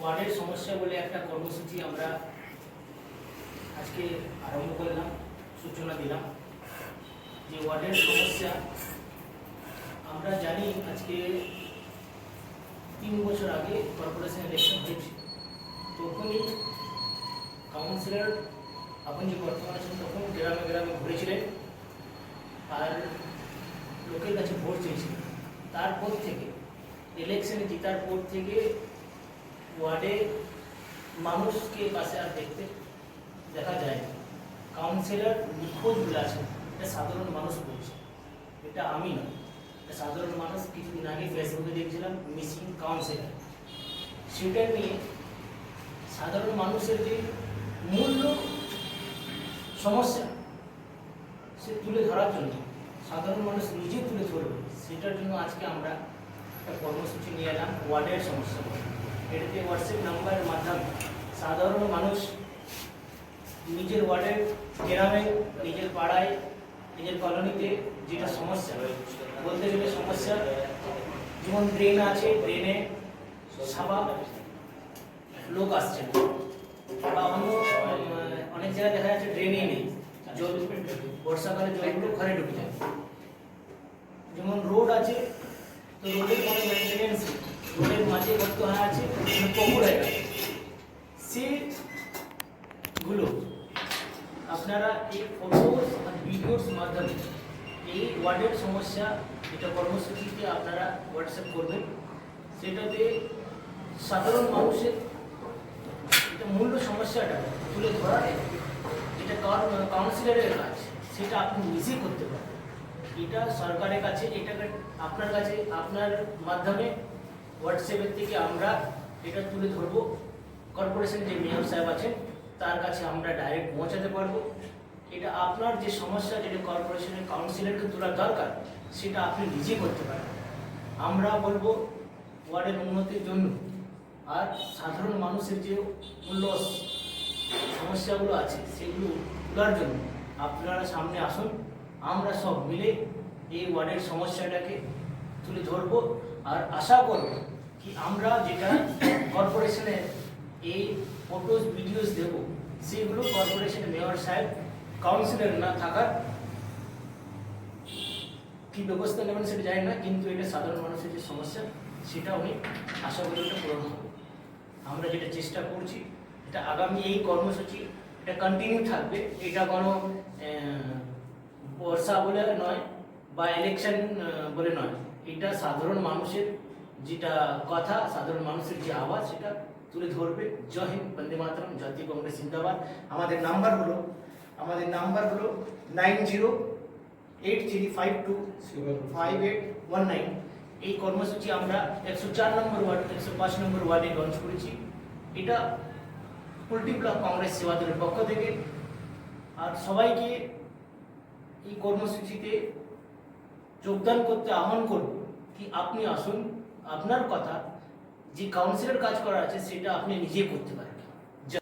ওয়ার্ডের সমস্যা বলে একটা কর্মসূচি আমরা আজকে আরম্ভ করলাম, সূচনা দিলাম। যে ওয়ার্ডের সমস্যা আমরা জানি, আজকে 3 বছর আগে কর্পোরেশন ইলেকশন হয়েছে, তখনই কাউন্সিলর আপনি যে বর্তমানে আছেন তখন গ্রামে গ্রামে ঘুরেছিলেন আর লোকের কাছে ভোট চেয়েছিলেন। তারপর থেকে ইলেকশনে জেতার পর থেকে ওয়ার্ডে মানুষকে পাশে আর দেখা যায় না। কাউন্সিলর নিখোঁজ বলে আছেন, এটা সাধারণ মানুষ বলছে, এটা আমি না, এটা সাধারণ মানুষ। কিছুদিন আগে ফেসবুকে দেখছিলাম মিসিং কাউন্সিলর। সেটা নিয়ে সাধারণ মানুষের যে মূল্য সমস্যা সে তুলে ধরার জন্য, সাধারণ মানুষ নিজে তুলে ধরবে, সেটার জন্য আজকে আমরা একটা কর্মসূচি নিয়ে এলাম ওয়ার্ডের সমস্যা। এটাতে হোয়াটসঅ্যাপ নাম্বারের মাধ্যমে সাধারণ মানুষ নিজের ওয়ার্ডের, গ্রামে, নিজের পাড়ায়, নিজের কলোনিতে যেটা সমস্যা, বলতে গেলে সমস্যা যেমন ড্রেন আছে, ড্রেনে সাফা লোক আসছে না, বা অন্য অনেক জায়গায় দেখা যাচ্ছে ড্রেনেই নেই জল, বর্ষাকালে জলগুলো ঘরে ঢুকে যায়। যেমন রোড আছে, তো রোডের কোনো মেনটেনেন্স নেই, রোডের মাঝে গর্ত হয়ে আছে, পুকুর হয়ে গেছে। সেগুলো আপনারা এই ফটোস আর ভিডিওর মাধ্যমে এই ওয়ার্ডের সমস্যা, এটা কর্মসূচিতে আপনারা হোয়াটসঅ্যাপ করবেন। সেটাতে সাধারণ মানুষের এটা মূল্য সমস্যাটা তুলে ধরার, যেটা কাউন্সিলরের কাজ, সেটা আপনি নিজেই করতে পারেন। এটা সরকারের কাছে, এটা আপনার কাছে, আপনার মাধ্যমে হোয়াটসঅ্যাপের থেকে আমরা এটা তুলে ধরবো। কর্পোরেশনের যে মেয়র সাহেব আছেন তার কাছে আমরা ডাইরেক্ট পৌঁছাতে পারবো। এটা আপনার যে সমস্যা, যেটা কর্পোরেশনের কাউন্সিলরকে তোলার দরকার, সেটা আপনি নিজে করতে পারেন। আমরা বলবো ওয়ার্ডের উন্নতির জন্য আর সাধারণ মানুষের যে মূল্য সমস্যাগুলো আছে সেগুলো তোলার জন্য আপনারা সামনে আসুন। আমরা সব মিলে এই ওয়ার্ডের সমস্যাটাকে তুলে ধরবো। আর আশা করব কি আমরা যেটা কর্পোরেশনের এই ফটোস ভিডিওস দেব, সেগুলো কর্পোরেশনের মেয়র সাহেব কাউন্সিলর না থাকার কি ব্যবস্থা নেবেন সেটা জানি না, কিন্তু এটা সাধারণ মানুষের যে সমস্যা সেটা উনি আশা করি এটা পূরণ হবে। আমরা যেটা চেষ্টা করছি, এটা আগামী এই কর্মসূচি এটা কন্টিনিউ থাকবে। এটা কোনো বর্ষা বলে নয় বা ইলেকশন বলে নয়, এটা সাধারণ মানুষের যেটা কথা, সাধারণ মানুষের যে আওয়াজ, সেটা তুলে ধরবে। জয় হিন্দ, বন্দে মাতরম, জাতীয় কংগ্রেস জিন্দাবাদ। আমাদের নাম্বার হলো 9083525819। এই কর্মসূচি আমরা 104 নম্বর ওয়ার্ড, 105 নম্বর ওয়ার্ডে লঞ্চ করেছি। এটা কুলটি ব্লক কংগ্রেস সেবা দলের পক্ষ থেকে। আর সবাইকে এই কর্মসূচিতে যোগদান করতে আহ্বান করব কি আপনি আসুন, আপনার কথা যে কাউন্সিলর কাজ করা আছে সেটা আপনি নিজে করতে পারেন।